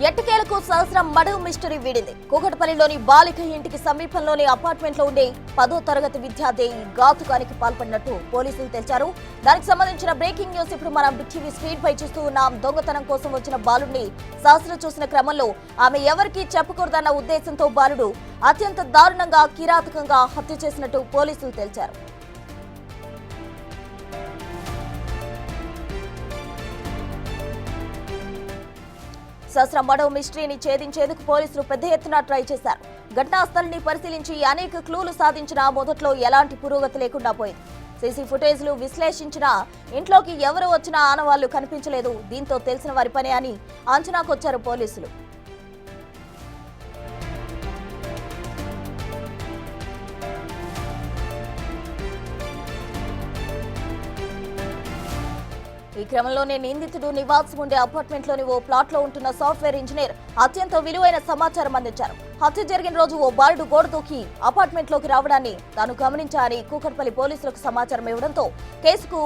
ఎట్టకేలకు సహస్రం మడుగు మిస్టరీ వీడింది. కూకట్పల్లిలోని బాలిక ఇంటికి సమీపంలోని అపార్ట్మెంట్లో ఉండే 10వ తరగతి విద్యార్థి ఘాతుకానికి పాల్పడినట్టు పోలీసులు తెలిపారు. దానికి సంబంధించిన బ్రేకింగ్ న్యూస్ ఇప్పుడు మనం టీవీ స్క్రీన్ పై చూస్తూ ఉన్నాం. దొంగతనం కోసం వచ్చిన బాలుడిని సహస్రం చూసిన క్రమంలో ఆమె ఎవరికీ చెప్పకూడదన్న ఉద్దేశంతో బాలుడు అత్యంత దారుణంగా కిరాతకంగా హత్య చేసినట్టు పోలీసులు తెలిపారు. సహస్రం మడవ మిస్టరీని ఛేదించేందుకు పోలీసులు పెద్ద ఎత్తున ట్రై చేశారు. ఘటనా స్థలాన్ని పరిశీలించి అనేక క్లూలు సాధించినా మొదట్లో ఎలాంటి పురోగతి లేకుండా పోయింది. సీసీ ఫుటేజ్లు విశ్లేషించినా ఇంట్లోకి ఎవరు వచ్చినా ఆనవాళ్లు కనిపించలేదు. దీంతో తెలిసిన వారి పనే అని అంచనాకొచ్చారు పోలీసులు. ఈ క్రమంలోనే నిందితుడు నివాసం ఉండే అపార్ట్మెంట్లోని ఓ ప్లాట్ లో ఉంటున్న సాఫ్ట్వేర్ ఇంజనీర్ అత్యంత విలువైన సమాచారం అందించారు. హత్య జరిగిన రోజు ఓ బాలుడు గోడ దూకి అపార్ట్మెంట్ లోకి రావడాన్ని తాను గమనించారని కూకట్పల్లి పోలీసులకు సమాచారం ఇవ్వడంతో కేసుకు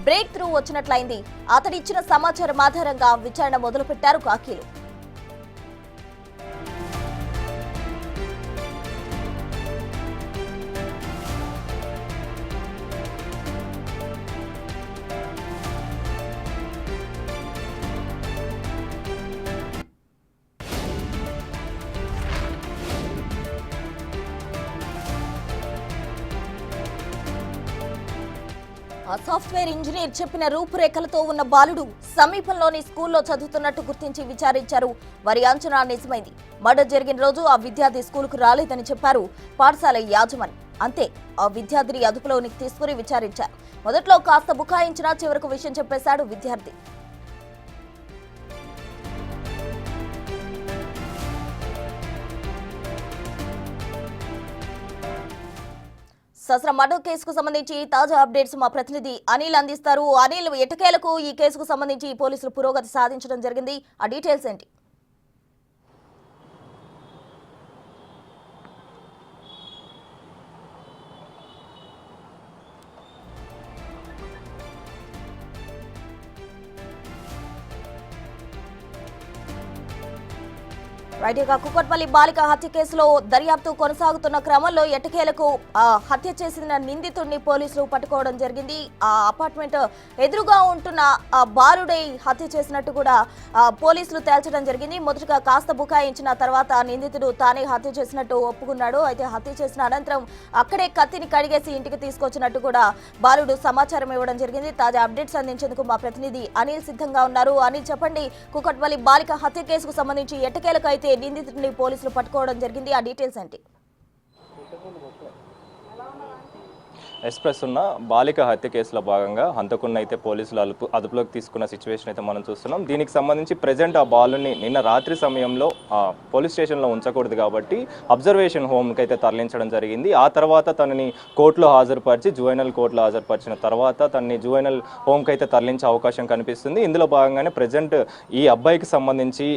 బ్రేక్ త్రూ వచ్చినట్లయింది. అతడిచ్చిన సమాచారం ఆధారంగా విచారణ మొదలుపెట్టారు కాకీలు. ఆ సాఫ్ట్వేర్ ఇంజనీర్ చెప్పిన రూపురేఖలతో ఉన్న బాలుడు సమీపంలోని స్కూల్లో చదువుతున్నట్టు గుర్తించి విచారించారు. వారి అంచనా నిజమైంది. మర్డర్ జరిగిన రోజు ఆ విద్యార్థి స్కూలుకు రాలేదని చెప్పారు పాఠశాల యాజమాని. అంతే ఆ విద్యార్థిని అదుపులోనికి తీసుకుని విచారించారు. మొదట్లో కాస్త బుకాయించినా చివరకు విషయం చెప్పేశాడు విద్యార్థి. సహస్రం మర్డర్ కేసుకు సంబంధించి తాజా అప్డేట్స్ మా ప్రతినిధి అనిల్ అందిస్తారు. అనిల్, ఎట్టకేలకు ఈ కేసుకు సంబంధించి పోలీసులు పురోగతి సాధించడం జరిగింది. ఆ డీటెయిల్స్ ఏంటి? రైట్గా కూకట్పల్లి బాలిక హత్య కేసులో దర్యాప్తు కొనసాగుతున్న క్రమంలో ఎట్టకేలకు హత్య చేసిన నిందితుడిని పోలీసులు పట్టుకోవడం జరిగింది. ఆ అపార్ట్మెంట్ ఎదురుగా ఉంటున్న బాలుడై హత్య చేసినట్టు కూడా పోలీసులు తేల్చడం జరిగింది. మొదటగా కాస్త బుకాయించిన తర్వాత నిందితుడు తానే హత్య చేసినట్టు ఒప్పుకున్నాడు. అయితే హత్య చేసిన అనంతరం అక్కడే కత్తిని కడిగేసి ఇంటికి తీసుకొచ్చినట్టు కూడా బాలుడు సమాచారం ఇవ్వడం జరిగింది. తాజా అప్డేట్స్ అందించేందుకు మా ప్రతినిధి అనిల్ సిద్ధంగా ఉన్నారు. అనిల్, చెప్పండి, కూకట్పల్లి బాలిక హత్య కేసుకు సంబంధించి ఎట్టకేలకు అయితే నిందితుడిని పోలీసులు పట్టుకోవడం జరిగింది. ఆ డీటెయిల్స్ ఏంటి? ఎక్స్ప్రెస్ ఉన్న బాలిక హత్య కేసులో భాగంగా హంతకుడిని అయితే పోలీసులు అదుపులోకి తీసుకున్న సిచ్యువేషన్ అయితే మనం చూస్తున్నాం. దీనికి సంబంధించి ప్రజెంట్ ఆ బాలుని నిన్న రాత్రి సమయంలో పోలీస్ స్టేషన్లో ఉంచకూడదు కాబట్టి అబ్జర్వేషన్ హోమ్కి అయితే తరలించడం జరిగింది. ఆ తర్వాత తనని కోర్టులో హాజరుపరిచి జువెనల్ కోర్టులో హాజరుపరిచిన తర్వాత తనని జువెనల్ హోమ్కి అయితే తరలించే అవకాశం కనిపిస్తుంది. ఇందులో భాగంగానే ప్రజెంట్ ఈ అబ్బాయికి సంబంధించి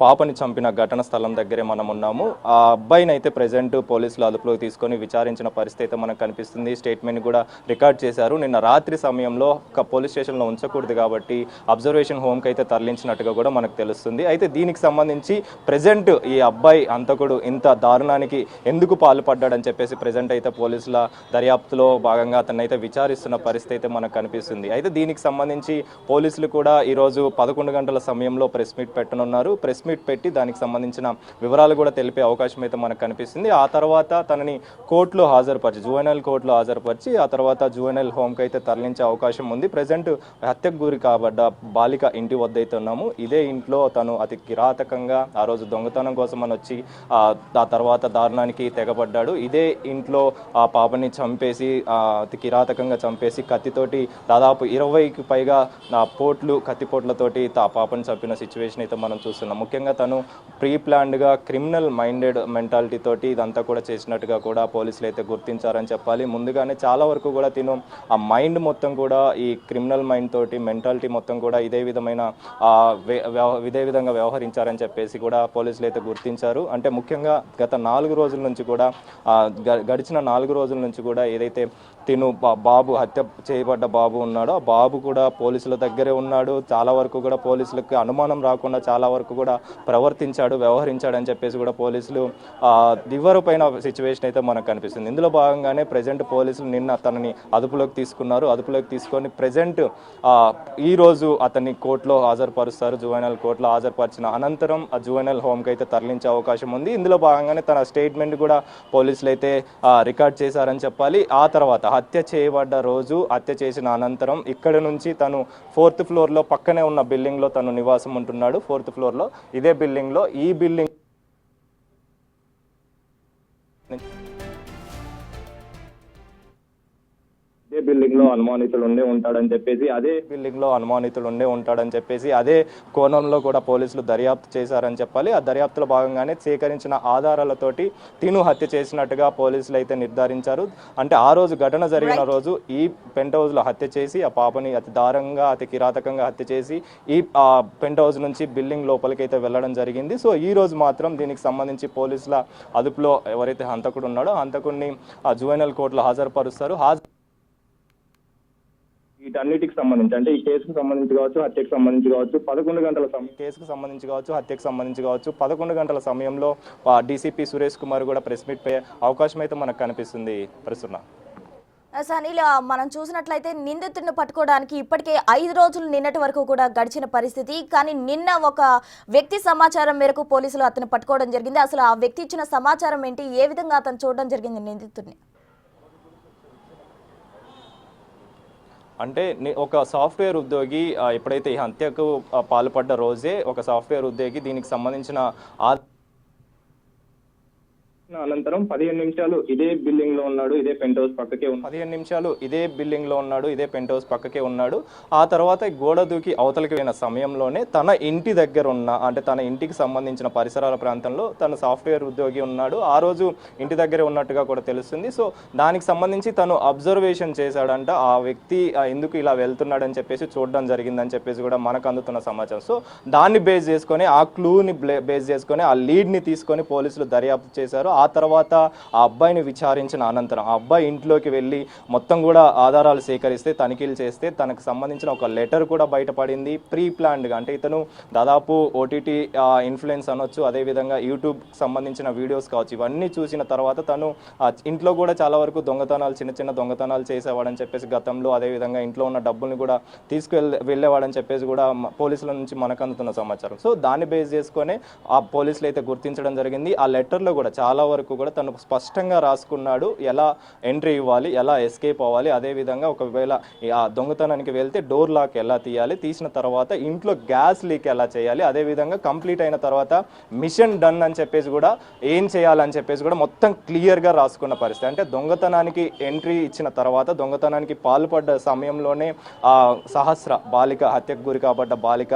పాపని చంపిన ఘటన స్థలం దగ్గరే మనం ఉన్నాము. ఆ అబ్బాయిని అయితే ప్రజెంట్ పోలీసులు అదుపులోకి తీసుకొని విచారించిన పరిస్థితి అయితే మనకు కనిపిస్తుంది. స్టేట్మెంట్ కూడా రికార్డ్ చేశారు. నిన్న రాత్రి సమయంలో పోలీస్ స్టేషన్లో ఉంచకూడదు కాబట్టి అబ్జర్వేషన్ హోమ్కి అయితే తరలించినట్టుగా కూడా మనకు తెలుస్తుంది. అయితే దీనికి సంబంధించి ప్రజెంట్ ఈ అబ్బాయి హంతకుడు ఇంత దారుణానికి ఎందుకు పాల్పడ్డాడని చెప్పేసి ప్రజెంట్ అయితే పోలీసుల దర్యాప్తులో భాగంగా అతన్ని అయితే విచారిస్తున్న పరిస్థితి అయితే మనకు కనిపిస్తుంది. అయితే దీనికి సంబంధించి పోలీసులు కూడా ఈరోజు 11 గంటల సమయంలో ప్రెస్ మీట్ పెట్టనున్నారు. ప్రెస్ మీట్ పెట్టి దానికి సంబంధించిన వివరాలు కూడా తెలిపే అవకాశం అయితే మనకు కనిపిస్తుంది. ఆ తర్వాత తనని కోర్టులో హాజరుపరిచి జువెనల్ కోర్టులో హాజరుపరిచి ఆ తర్వాత జువెనల్ హోమ్కి అయితే తరలించే అవకాశం ఉంది. ప్రజెంట్ హత్యకు గురి కాబడ్డ బాలిక ఇంటి వద్ద అయితే ఉన్నాము. ఇదే ఇంట్లో తను అతి కిరాతకంగా ఆ రోజు దొంగతనం కోసం అని వచ్చి ఆ తర్వాత దారుణానికి తెగబడ్డాడు. ఇదే ఇంట్లో ఆ పాపని చంపేసి అతి కిరాతకంగా చంపేసి కత్తితోటి దాదాపు 20కి పైగా కత్తిపోట్లతోటి ఆ పాపని చంపిన సిచ్యువేషన్ అయితే మనం చూస్తున్నాం. ముఖ్యంగా తను ప్రీ ప్లాన్డ్గా క్రిమినల్ మైండెడ్ మెంటాలిటీ తోటి ఇదంతా కూడా చేసినట్టుగా కూడా పోలీసులు అయితే గుర్తించారని చెప్పాలి. ముందుగానే చాలా వరకు కూడా తిను ఆ మైండ్ మొత్తం కూడా ఈ క్రిమినల్ మైండ్ తోటి మెంటాలిటీ మొత్తం కూడా ఇదే విధంగా వ్యవహరించారని చెప్పేసి కూడా పోలీసులు అయితే గుర్తించారు. అంటే ముఖ్యంగా గత 4 రోజుల నుంచి కూడా గడిచిన 4 రోజుల నుంచి కూడా ఏదైతే బాబు హత్య చేయబడ్డ బాబు ఉన్నాడు, ఆ బాబు కూడా పోలీసుల దగ్గరే ఉన్నాడు. చాలా వరకు కూడా పోలీసులకు అనుమానం రాకుండా చాలా వరకు కూడా వ్యవహరించాడు అని చెప్పేసి కూడా పోలీసులు దివ్వరపైన సిచ్యువేషన్ అయితే మనకు కనిపిస్తుంది. ఇందులో భాగంగానే ప్రజెంట్ పోలీసులు నిన్న అతనిని అదుపులోకి తీసుకున్నారు. అదుపులోకి తీసుకొని ప్రజెంట్ ఈ రోజు అతన్ని కోర్టులో హాజరుపరుస్తారు. జువెనైల్ కోర్టులో హాజరుపరిచిన అనంతరం ఆ జువెనైల్ హోమ్కి అయితే తరలించే అవకాశం ఉంది. ఇందులో భాగంగానే తన స్టేట్మెంట్ కూడా పోలీసులు అయితే రికార్డ్ చేశారని చెప్పాలి. ఆ తర్వాత హత్య చేయబడ్డ రోజు, హత్య చేసిన అనంతరం ఇక్కడ నుంచి తను 4th ఫ్లోర్లో పక్కనే ఉన్న బిల్డింగ్లో తను నివాసం ఉంటున్నాడు. 4th ఫ్లోర్లో ఇదే బిల్డింగ్లో ఈ బిల్డింగ్ బిల్డింగ్ లో అనుమానితులు ఉండే ఉంటాడని చెప్పేసి అదే కోణంలో కూడా పోలీసులు దర్యాప్తు చేశారని చెప్పాలి. ఆ దర్యాప్తులో భాగంగానే సేకరించిన ఆధారాలతోటి తిను హత్య చేసినట్టుగా పోలీసులు అయితే నిర్ధారించారు. అంటే ఆ రోజు ఘటన జరిగిన రోజు ఈ పెంట్ హౌస్ లో హత్య చేసి ఆ పాపని అతి దారుణంగా అతి కిరాతకంగా హత్య చేసి ఈ పెంట్ హౌస్ నుంచి బిల్డింగ్ లోపలికి అయితే వెళ్ళడం జరిగింది. సో ఈ రోజు మాత్రం దీనికి సంబంధించి పోలీసుల అదుపులో ఎవరైతే హంతకుడు ఉన్నాడో హంతకుడిని ఆ జువెనైల్ కోర్టులో హాజరుపరుస్తారు. వీటన్నిటికి సంబంధించి అంటే ఈ కేసుకు సంబంధించి కావచ్చు, హత్యకు సంబంధించి కావచ్చు 11 గంటల కేసుకు సంబంధించి కావచ్చు, హత్యకు సంబంధించి కావచ్చు 11 గంటల సమయంలో డీసీపీ సురేష్ కుమార్ కూడా ప్రెస్ మీట్ పే అవకాశం అయితే మనకు కనిపిస్తుంది. ప్రస్తుతం అనిల్, మనం చూసినట్లయితే నిందితుడిని పట్టుకోవడానికి ఇప్పటికే 5 రోజులు నిన్నటి వరకు కూడా గడిచిన పరిస్థితి. కానీ నిన్న ఒక వ్యక్తి సమాచారం మేరకు పోలీసులు అతను పట్టుకోవడం జరిగింది. అసలు ఆ వ్యక్తి ఇచ్చిన సమాచారం ఏంటి, ఏ విధంగా అతను చూడడం జరిగింది నిందితుడిని? అంటే ఒక సాఫ్ట్వేర్ ఉద్యోగి ఎప్పుడైతే ఈ హత్యకు పాల్పడ్డ రోజే ఒక సాఫ్ట్వేర్ ఉద్యోగి దీనికి సంబంధించిన అనంతరం 15 నిమిషాలు ఇదే బిల్డింగ్ లో ఉన్నాడు, ఇదే పెంట్ హౌస్ పక్కకే 15 నిమిషాలు ఇదే బిల్డింగ్ లో ఉన్నాడు, ఇదే పెంట్ హౌస్ పక్కకే ఉన్నాడు. ఆ తర్వాత గోడ దూకి అవతలికి వెళ్ళిన సమయంలోనే తన ఇంటి దగ్గర ఉన్న అంటే తన ఇంటికి సంబంధించిన పరిసరాల ప్రాంతంలో తన సాఫ్ట్వేర్ ఉద్యోగి ఉన్నాడు. ఆ రోజు ఇంటి దగ్గరే ఉన్నట్టుగా కూడా తెలుస్తుంది. సో దానికి సంబంధించి తను అబ్జర్వేషన్ చేశాడంట. ఆ వ్యక్తి ఎందుకు ఇలా వెళ్తున్నాడని చెప్పేసి చూడడం జరిగిందని చెప్పేసి కూడా మనకు అందుతున్న సమాచారం. సో దాన్ని బేస్ చేసుకొని ఆ క్లూని బేస్ చేసుకొని ఆ లీడ్ని తీసుకొని పోలీసులు దర్యాప్తు చేశారు. ఆ తర్వాత ఆ అబ్బాయిని విచారించిన అనంతరం ఆ అబ్బాయి ఇంట్లోకి వెళ్ళి మొత్తం కూడా ఆధారాలు సేకరిస్తే తనిఖీలు చేస్తే తనకు సంబంధించిన ఒక లెటర్ కూడా బయటపడింది. ప్రీ ప్లాన్డ్గా అంటే ఇతను దాదాపు ఓటీటీ ఇన్ఫ్లుయెన్స్ అనొచ్చు, అదేవిధంగా యూట్యూబ్ సంబంధించిన వీడియోస్ కావచ్చు, ఇవన్నీ చూసిన తర్వాత తను ఇంట్లో కూడా చాలా వరకు దొంగతనాలు చిన్న చిన్న దొంగతనాలు చేసేవాడని చెప్పేసి గతంలో, అదేవిధంగా ఇంట్లో ఉన్న డబ్బుల్ని కూడా వెళ్ళేవాడని చెప్పేసి కూడా పోలీసుల నుంచి మనకు అందుతున్న సమాచారం. సో దాన్ని బేస్ చేసుకొని ఆ పోలీసులు అయితే గుర్తించడం జరిగింది. ఆ లెటర్లో కూడా చాలా వరకు కూడా తను స్పష్టంగా రాసుకున్నాడు ఎలా ఎంట్రీ ఇవ్వాలి, ఎలా ఎస్కేప్ అవ్వాలి, అదేవిధంగా ఒకవేళ ఆ దొంగతనానికి వెళ్తే డోర్ లాక్ ఎలా తీయాలి, తీసిన తర్వాత ఇంట్లో గ్యాస్ లీక్ ఎలా చేయాలి, అదేవిధంగా కంప్లీట్ అయిన తర్వాత మిషన్ డన్ అని చెప్పేసి కూడా ఏం చేయాలని చెప్పేసి కూడా మొత్తం క్లియర్గా రాసుకున్న పరిస్థితి. అంటే దొంగతనానికి ఎంట్రీ ఇచ్చిన తర్వాత దొంగతనానికి పాల్పడ్డ సమయంలోనే సహస్ర బాలిక హత్యకు గురి కాబడ్డ బాలిక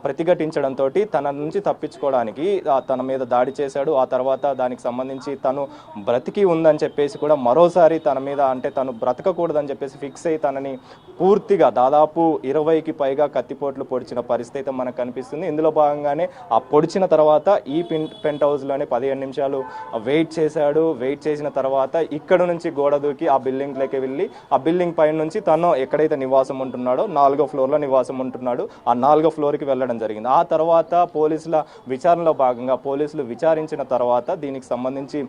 ప్రతిఘటించడంతో తన నుంచి తప్పించుకోవడానికి తన మీద దాడి చేశాడు. ఆ తర్వాత దానికి సంబంధించి తను బ్రతికి ఉందని చెప్పేసి కూడా మరోసారి తన మీద అంటే తను బ్రతకకూడదని చెప్పేసి ఫిక్స్ అయ్యి తనని పూర్తిగా దాదాపు 20కి పైగా కత్తిపోట్లు పొడిచిన పరిస్థితి మనకు కనిపిస్తుంది. ఇందులో భాగంగానే ఆ పొడిచిన తర్వాత ఈ పెంట్ హౌస్లోనే 15 నిమిషాలు వెయిట్ చేశాడు. వెయిట్ చేసిన తర్వాత ఇక్కడ నుంచి గోడ దూకి ఆ బిల్డింగ్లోకి వెళ్ళి ఆ బిల్డింగ్ పైన నుంచి తను ఎక్కడైతే నివాసం ఉంటున్నాడో 4వ ఫ్లోర్లో నివాసం ఉంటున్నాడు, ఆ 4వ ఫ్లోర్కి వెళ్ళడం జరిగింది. ఆ తర్వాత పోలీసుల విచారణలో భాగంగా పోలీసులు విచారించిన తర్వాత దీనికి సంబంధించి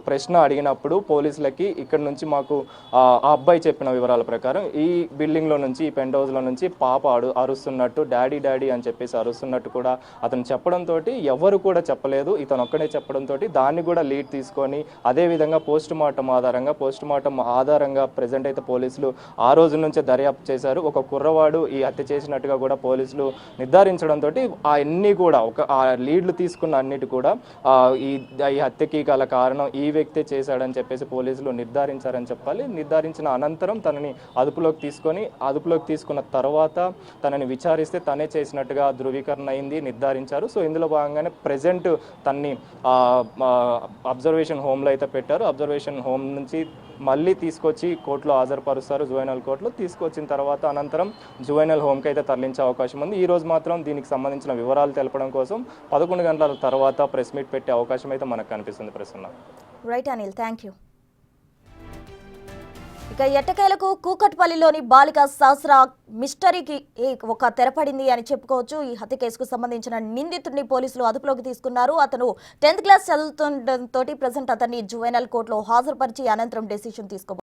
ప్రశ్న అడిగినప్పుడు పోలీసులకి ఇక్కడ నుంచి మాకు ఆ అబ్బాయి చెప్పిన వివరాల ప్రకారం ఈ బిల్డింగ్లో నుంచి ఈ పెంట్ హౌస్లో నుంచి పాప అరుస్తున్నట్టు డాడీ డాడీ అని చెప్పేసి అరుస్తున్నట్టు కూడా అతను చెప్పడంతో ఎవరు కూడా చెప్పలేదు, ఇతను ఒక్కడే చెప్పడంతో దాన్ని కూడా లీడ్ తీసుకొని అదేవిధంగా పోస్ట్ మార్టం ఆధారంగా ప్రజెంట్ అయితే పోలీసులు ఆ రోజు నుంచే దర్యాప్తు చేశారు. ఒక కుర్రవాడు ఈ హత్య చేసినట్టుగా కూడా పోలీసులు నిర్ధారించడంతో అన్నీ కూడా ఆ లీడ్లు తీసుకున్న అన్నిటి కూడా ఈ హత్యకి కారణం ఈ వ్యక్తే చేశాడని చెప్పేసి పోలీసులు నిర్ధారించారని చెప్పాలి. నిర్ధారించిన అనంతరం తనని అదుపులోకి తీసుకున్న తర్వాత తనని విచారిస్తే తనే చేసినట్టుగా ధృవీకరణ అయింది, నిర్ధారించారు. సో ఇందులో భాగంగానే ప్రెజెంట్ తన్ని అబ్జర్వేషన్ హోమ్లో అయితే పెట్టారు. అబ్జర్వేషన్ హోమ్ నుంచి మళ్ళీ తీసుకొచ్చి కోర్టులో హాజరుపరుస్తారు. జువెనైల్ కోర్టులో తీసుకొచ్చిన తర్వాత అనంతరం జువెనైల్ హోమ్కి అయితే తరలించే అవకాశం ఉంది. ఈ రోజు మాత్రం దీనికి సంబంధించిన వివరాలు తెలపడం కోసం 11 గంటల తర్వాత ప్రెస్ మీట్ పెట్టే అవకాశం అయితే మనకు కనిపిస్తుంది. ప్రస్తుతం రైట్ అనిల్, థ్యాంక్ యూ. ఇక ఎట్టకేలకు కూకట్పల్లిలోని బాలిక శాస్త్ర మిస్టరీకి ఒక తెరపడింది అని చెప్పుకోవచ్చు. ఈ హత్య కేసుకు సంబంధించిన నిందితుడిని పోలీసులు అదుపులోకి తీసుకున్నారు. అతను 10th క్లాస్ చదువుతుండటంతో ప్రజెంట్ అతన్ని జువెనల్ కోర్టులో హాజరుపరిచి అనంతరం డెసిషన్ తీసుకోబోతున్నారు.